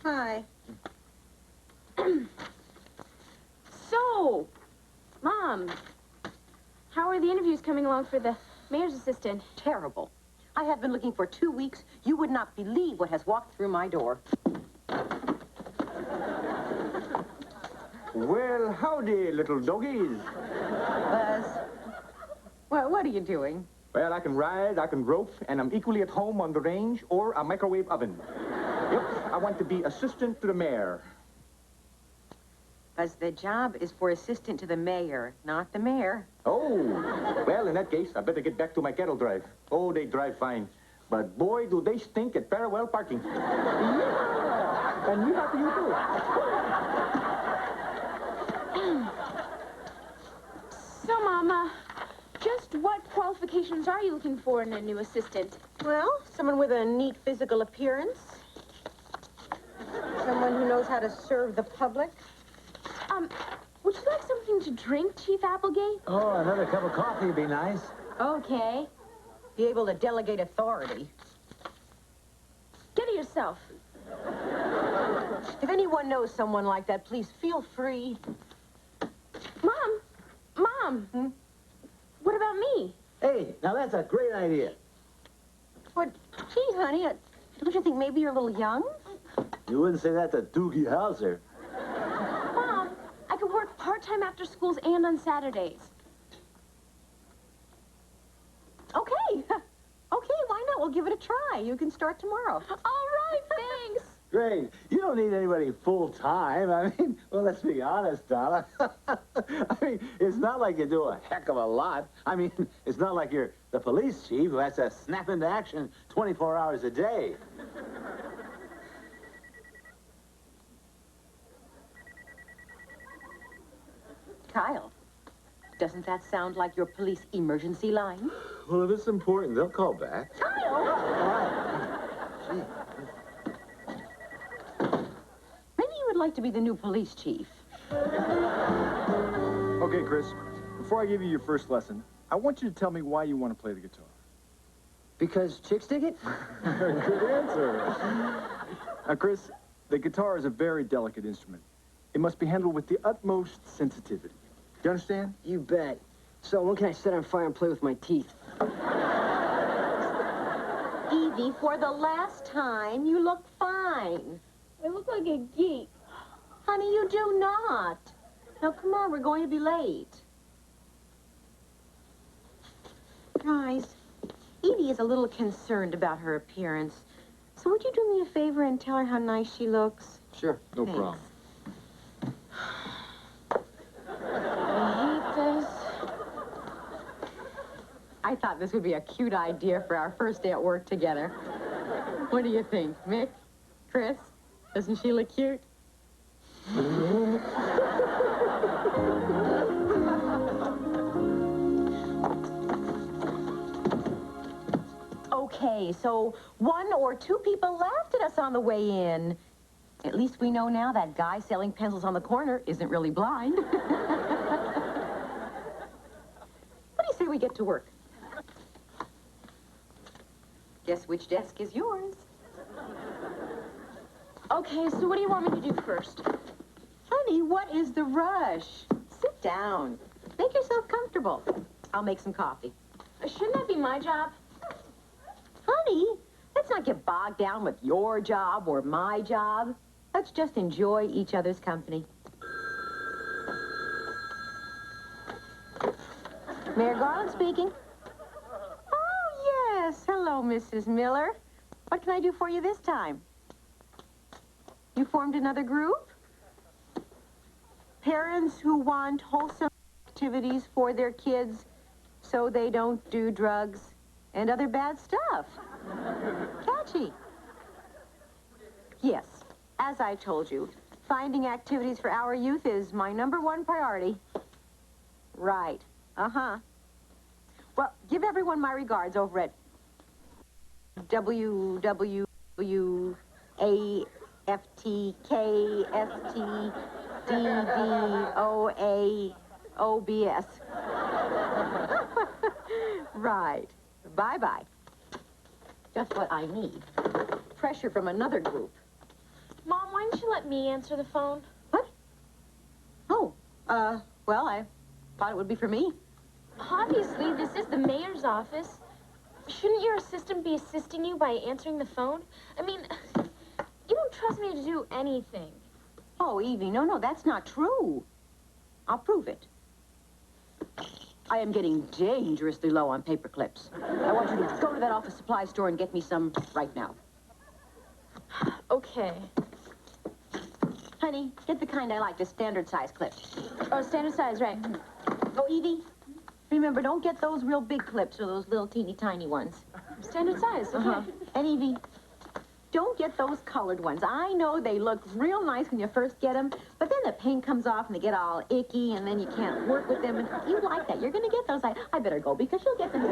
Hi. So, Mom, how are the interviews coming along for the mayor's assistant? Terrible. I have been looking for 2 weeks. You would not believe what has walked through my door. Well, howdy, little doggies. Buzz, what are you doing? Well, I can ride, I can rope, and I'm equally at home on the range or a microwave oven. Yep, I want to be assistant to the mayor. Buzz, the job is for assistant to the mayor, not the mayor. Oh, well, in that case, I better get back to my cattle drive. Oh, they drive fine. But boy, do they stink at parallel parking. Yeah, and you have to, you too. So, Mama, just what qualifications are you looking for in a new assistant? Well, someone with a neat physical appearance. Someone who knows how to serve the public. Would you like something to drink, Chief Applegate? Oh, another cup of coffee would be nice. Okay. Be able to delegate authority. Get it yourself. If anyone knows someone like that, please feel free. Mom, what about me? Hey, now that's a great idea. But, gee, honey, don't you think maybe you're a little young? You wouldn't say that to Doogie Howser. Mom, I could work part-time after schools and on Saturdays. Okay. Okay, why not? We'll give it a try. You can start tomorrow. All right, thanks. Great. You don't need anybody full-time. I mean, well, let's be honest, Donna. I mean, it's not like you do a heck of a lot. I mean, it's not like you're the police chief who has to snap into action 24 hours a day. Kyle, doesn't that sound like your police emergency line? Well, if it's important, they'll call back. Kyle! Maybe you would like to be the new police chief. Okay, Chris, before I give you your first lesson, I want you to tell me why you want to play the guitar. Because chicks dig it? Good answer. Now, Chris, the guitar is a very delicate instrument. It must be handled with the utmost sensitivity. You understand? You bet. So when can I set on fire and play with my teeth? Evie, for the last time, you look fine. I look like a geek. Honey, you do not. Now, come on, we're going to be late. Guys, Evie is a little concerned about her appearance. So would you do me a favor and tell her how nice she looks? Sure. No Thanks. problem. I hate this. I thought this would be a cute idea for our first day at work together. What do you think, Mick? Chris? Doesn't she look cute? Okay, so 1 or 2 people laughed at us on the way in. At least we know now that guy selling pencils on the corner isn't really blind. What do you say we get to work? Guess which desk is yours? Okay, so what do you want me to do first? Honey, what is the rush? Sit down. Make yourself comfortable. I'll make some coffee. Shouldn't that be my job? Honey, let's not get bogged down with your job or my job. Let's just enjoy each other's company. Mayor Garland speaking. Oh, yes. Hello, Mrs. Miller. What can I do for you this time? You formed another group? Parents who want wholesome activities for their kids so they don't do drugs and other bad stuff. Catchy. Yes, as I told you, finding activities for our youth is my #1 priority. Right. Uh-huh. Well, give everyone my regards over at WWWAFTKFTDDOAOBS. Right. Bye-bye. Just what I need. Pressure from another group. Mom, why didn't you let me answer the phone? What? Oh, well, I thought it would be for me. Obviously, this is the mayor's office. Shouldn't your assistant be assisting you by answering the phone? I mean, you don't trust me to do anything. Oh, Evie, no, that's not true. I'll prove it. I am getting dangerously low on paper clips. I want you to go to that office supply store and get me some right now. Okay. Honey, get the kind I like, the standard size clips. Oh, standard size, right. Oh, Evie, remember, don't get those real big clips or those little teeny tiny ones. Standard size, okay. Uh-huh. And Evie, don't get those colored ones. I know they look real nice when you first get them, but then the paint comes off and they get all icky and then you can't work with them. And you like that. You're going to get those. I better go because you'll get them.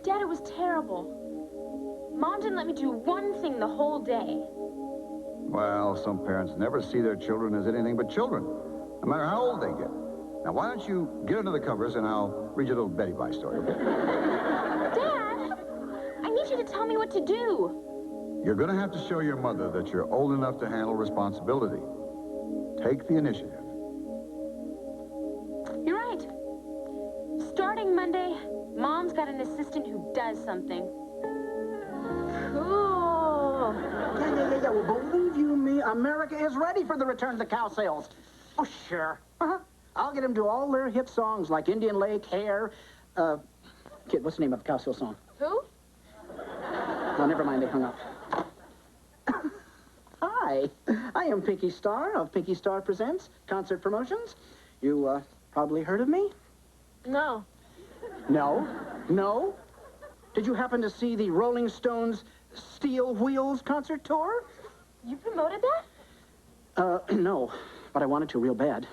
Dad, it was terrible. Mom didn't let me do one thing the whole day. Well, some parents never see their children as anything but children, no matter how old they get. Now, why don't you get under the covers and I'll read you a little Betty Bye story, okay? Dad, I need you to tell me what to do. You're going to have to show your mother that you're old enough to handle responsibility. Take the initiative. You're right. Starting Monday, Mom's got an assistant who does something. Cool. Yeah. Well, believe you me, America is ready for the return to the cow sales. Oh, sure. Uh-huh. I'll get them to all their hit songs like Indian Lake, Hair. Kid, what's the name of the cow sale song? Who? No, never mind, they hung up. Hi, I am Pinky Star of Pinky Star Presents Concert Promotions. You, probably heard of me? No. No? No? Did you happen to see the Rolling Stones Steel Wheels concert tour? You promoted that? No, but I wanted to real bad.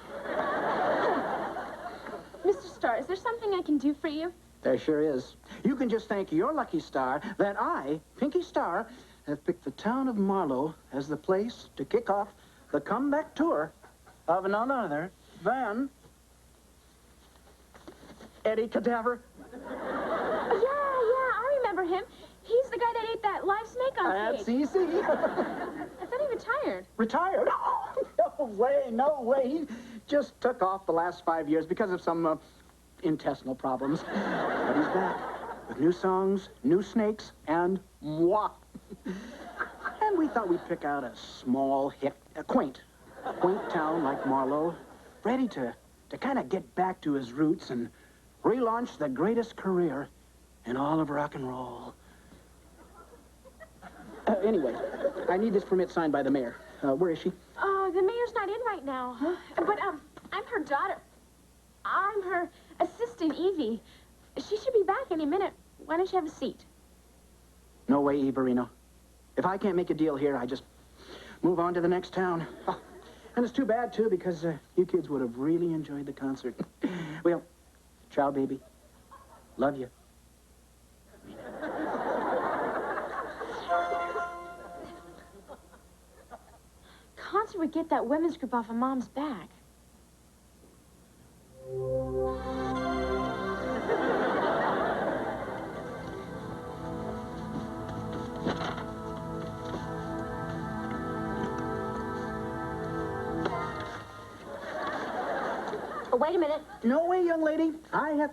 Mr. Starr, is there something I can do for you? There sure is. You can just thank your lucky star that I, Pinky Star, have picked the town of Marlow as the place to kick off the comeback tour of none other than Eddie Cadaver. Oh, yeah, I remember him. He's the guy that ate that live snake on That's stage. easy. I thought he retired. Retired? Oh, no way. He just took off the last 5 years because of some intestinal problems. But he's back with new songs, new snakes, and moi. And we thought we'd pick out a small, quaint town like Marlow, ready to kind of get back to his roots and relaunch the greatest career in all of rock and roll. Anyway, I need this permit signed by the mayor. Where is she? Oh, the mayor's not in right now. Huh? But, I'm her daughter. I'm her assistant, Evie. She should be back any minute. Why don't you have a seat? No way, Everino. If I can't make a deal here, I just move on to the next town. Oh, and it's too bad, too, because you kids would have really enjoyed the concert. Well, ciao, baby. Love you. Concert would get that women's group off of Mom's back. Oh, wait a minute. No way, young lady. I have...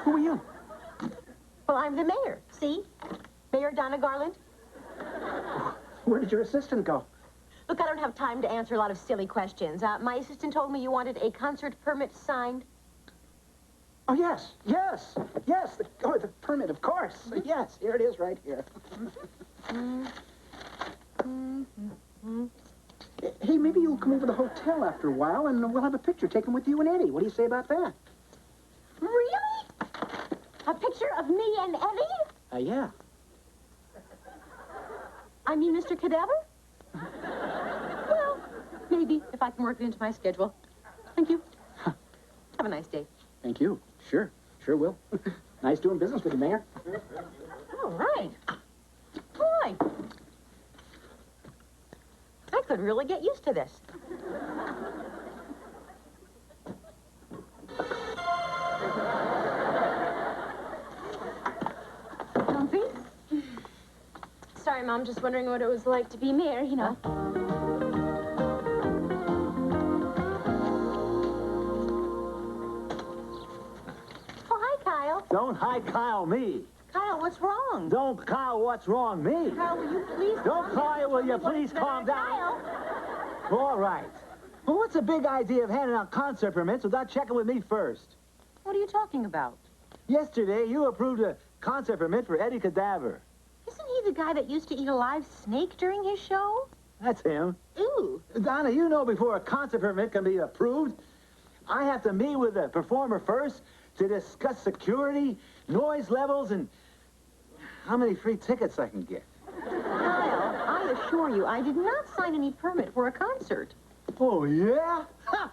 Who are you? Well, I'm the mayor. See? Mayor Donna Garland. Where did your assistant go? Look, I don't have time to answer a lot of silly questions. My assistant told me you wanted a concert permit signed. Oh, yes. The permit, of course. Yes, here it is right here. Hey, maybe you'll come over to the hotel after a while, and we'll have a picture taken with you and Eddie. What do you say about that? Really? A picture of me and Eddie? Yeah. I mean, Mr. Cadaver? Well, maybe, if I can work it into my schedule. Thank you. Have a nice day. Thank you. Sure will. Nice doing business with you, Mayor. All right. Boy. I could really get used to this. Comfy? Sorry, Mom, just wondering what it was like to be mayor, you know. Oh, hi, Kyle. Don't hi Kyle me. Kyle, what's wrong? Don't Kyle what's wrong me. Kyle, will you please... Don't Kyle, will you please calm down? Kyle! All right. Well, what's the big idea of handing out concert permits without checking with me first? What are you talking about? Yesterday, you approved a concert permit for Eddie Cadaver. Isn't he the guy that used to eat a live snake during his show? That's him. Ooh. Donna, you know before a concert permit can be approved, I have to meet with the performer first to discuss security, noise levels, and how many free tickets I can get. Kyle, I assure you, I did not sign any permit for a concert. Oh, yeah? Ha!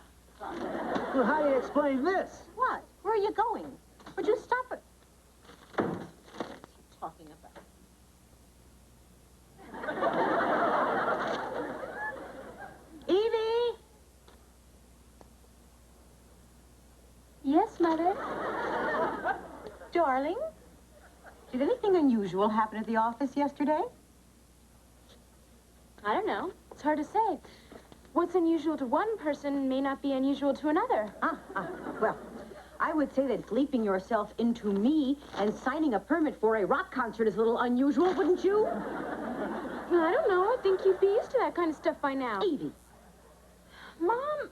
Well, how do you explain this? What? Where are you going? Would you stop it? What's he talking about? Evie! Yes, Mother? Darling, did anything unusual happen at the office yesterday? I don't know. It's hard to say. What's unusual to one person may not be unusual to another. Well, I would say that bleeping yourself into me and signing a permit for a rock concert is a little unusual, wouldn't you? I don't know. I think you'd be used to that kind of stuff by now. Evie. Mom,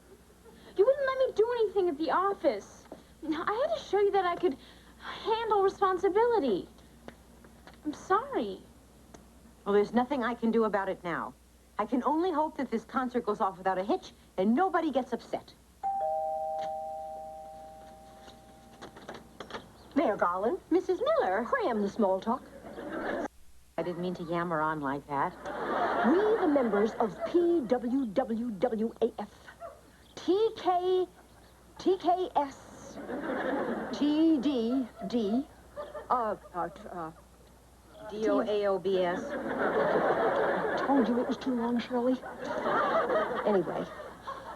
you wouldn't let me do anything at the office. I had to show you that I could handle responsibility. I'm sorry. Well, there's nothing I can do about it now. I can only hope that this concert goes off without a hitch and nobody gets upset. Mayor Garland, Mrs. Miller. cram the small talk. I didn't mean to yammer on like that. We, the members of PWWWAF, TKS, TDD, DOAOBS. told you it was too long, Shirley. Anyway,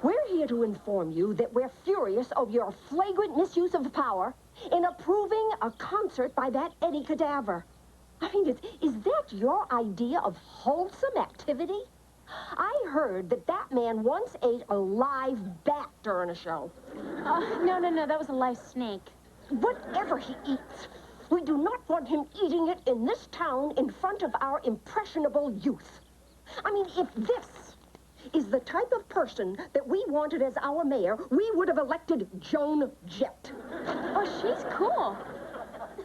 we're here to inform you that we're furious of your flagrant misuse of power in approving a concert by that Eddie Cadaver. I mean, is that your idea of wholesome activity? I heard that man once ate a live bat during a show. No, that was a live snake. Whatever he eats, we do not want him eating it in this town in front of our impressionable youth. I mean, if this is the type of person that we wanted as our mayor, we would have elected Joan Jett. Oh, she's cool.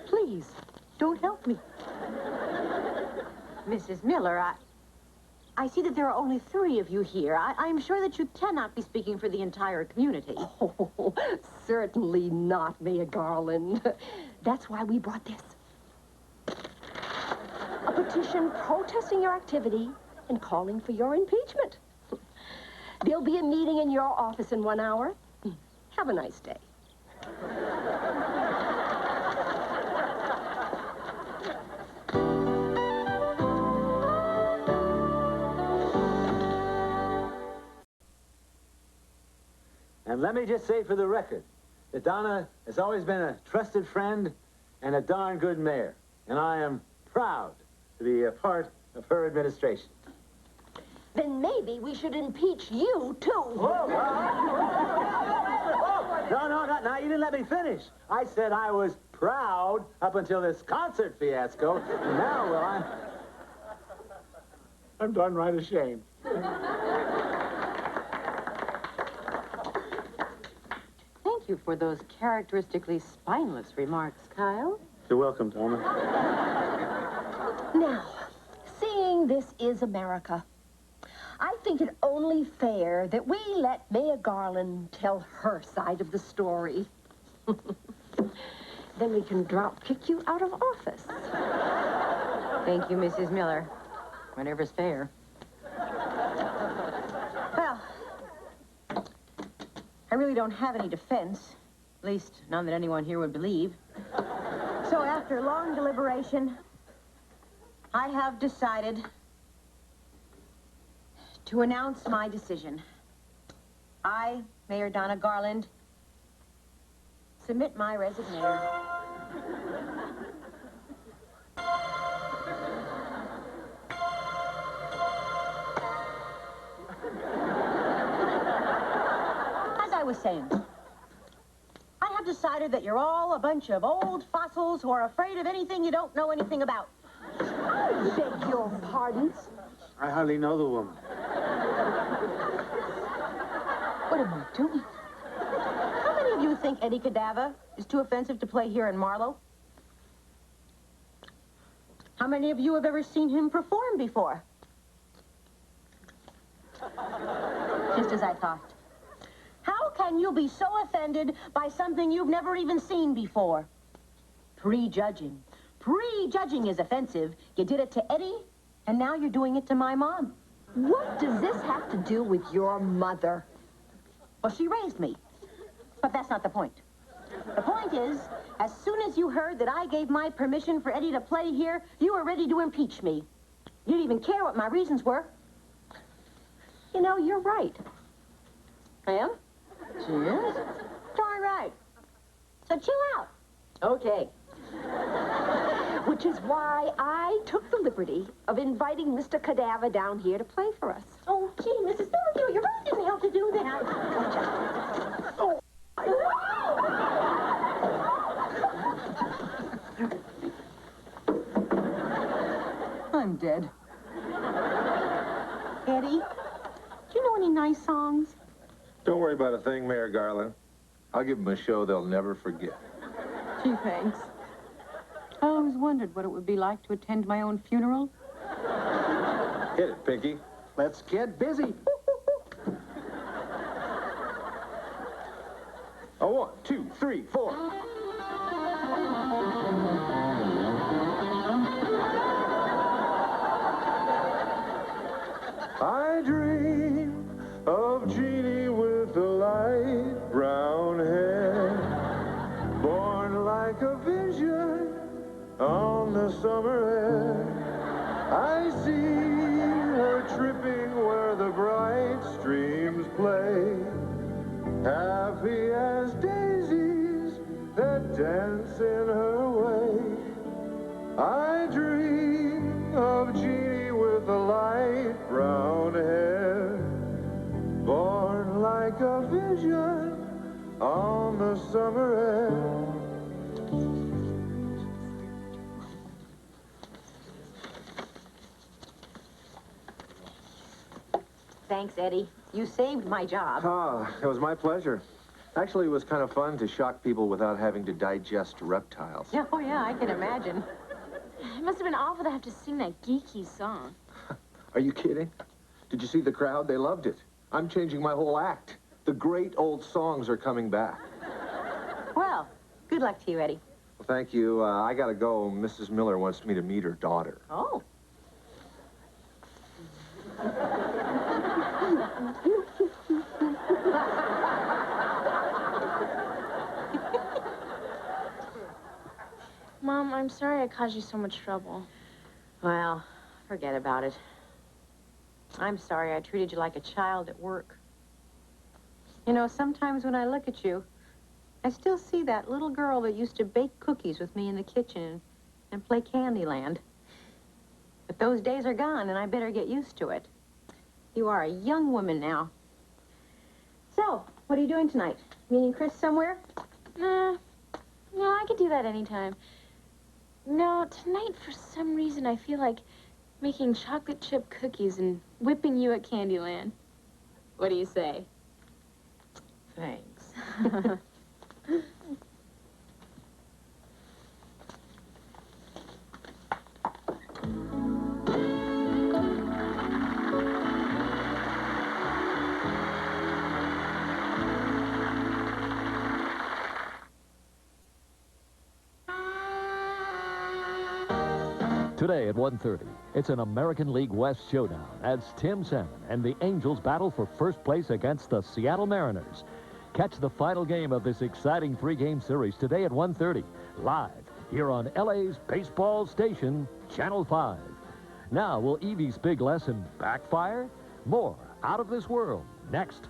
Please, don't help me. Mrs. Miller, I see that there are only 3 of you here. I'm sure that you cannot be speaking for the entire community. Oh, certainly not, Mayor Garland. That's why we brought this. A petition protesting your activity and calling for your impeachment. There'll be a meeting in your office in 1 hour. Have a nice day. And let me just say for the record that Donna has always been a trusted friend and a darn good mayor. And I am proud to be a part of her administration. then maybe we should impeach you, too. No, now you didn't let me finish. I said I was proud up until this concert fiasco. Now, well, I'm done right ashamed. Thank you for those characteristically spineless remarks, Kyle. You're welcome, Donna. Now, seeing this is America, I think it only fair that we let Mayor Garland tell her side of the story. Then we can drop kick you out of office. Thank you, Mrs. Miller. Whatever's fair. Well, I really don't have any defense. At least, none that anyone here would believe. So after long deliberation, I have decided to announce my decision. I, Mayor Donna Garland, submit my resignation. As I was saying, I have decided that you're all a bunch of old fossils who are afraid of anything you don't know anything about. I beg your pardons. I hardly know the woman. What am I doing? How many of you think Eddie Cadaver is too offensive to play here in Marlowe? How many of you have ever seen him perform before? Just as I thought. How can you be so offended by something you've never even seen before? Prejudging. Prejudging is offensive. You did it to Eddie, and now you're doing it to my mom. What does this have to do with your mother? Well, she raised me. But that's not the point. The point is, as soon as you heard that I gave my permission for Eddie to play here, you were ready to impeach me. You didn't even care what my reasons were. You know, you're right. I am? Yes? Darn right. So chill out. Okay. Which is why I took the liberty of inviting Mr. Cadaver down here to play for us. Oh, gee, Mrs. Thornhill, you really didn't have to do that. Oh. I'm dead. Eddie, do you know any nice songs? Don't worry about a thing, Mayor Garland. I'll give them a show they'll never forget. Gee, thanks. I always wondered what it would be like to attend my own funeral. Hit it, Pinky. Let's get busy. A 1, 2, 3, 4. I dream of Jeannie with the light brown hair, born like a vision on the summer air. I see her tripping where the bright streams play, happy as daisies that dance in her way. I dream of Jeannie with the light brown hair, born like a vision on the summer air. Thanks, Eddie. You saved my job. Ah, it was my pleasure. Actually, it was kind of fun to shock people without having to digest reptiles. Oh, yeah, I can imagine. It must have been awful to have to sing that geeky song. Are you kidding? Did you see the crowd? They loved it. I'm changing my whole act. The great old songs are coming back. Well, good luck to you, Eddie. Well, thank you. I gotta go. Mrs. Miller wants me to meet her daughter. Oh. Mom, I'm sorry I caused you so much trouble. Well, forget about it. I'm sorry I treated you like a child at work. You know, sometimes when I look at you, I still see that little girl that used to bake cookies with me in the kitchen and play Candyland. But those days are gone, and I better get used to it. You are a young woman now. So, what are you doing tonight? Meeting Chris somewhere? Nah. No, I could do that anytime. No, tonight, for some reason, I feel like making chocolate chip cookies and whipping you at Candyland. What do you say? Thanks. Today at 1:30, it's an American League West showdown as Tim Salmon and the Angels battle for first place against the Seattle Mariners. Catch the final game of this exciting three-game series today at 1:30, live here on LA's baseball station, Channel 5. Now, will Evie's big lesson backfire? More Out of This World next.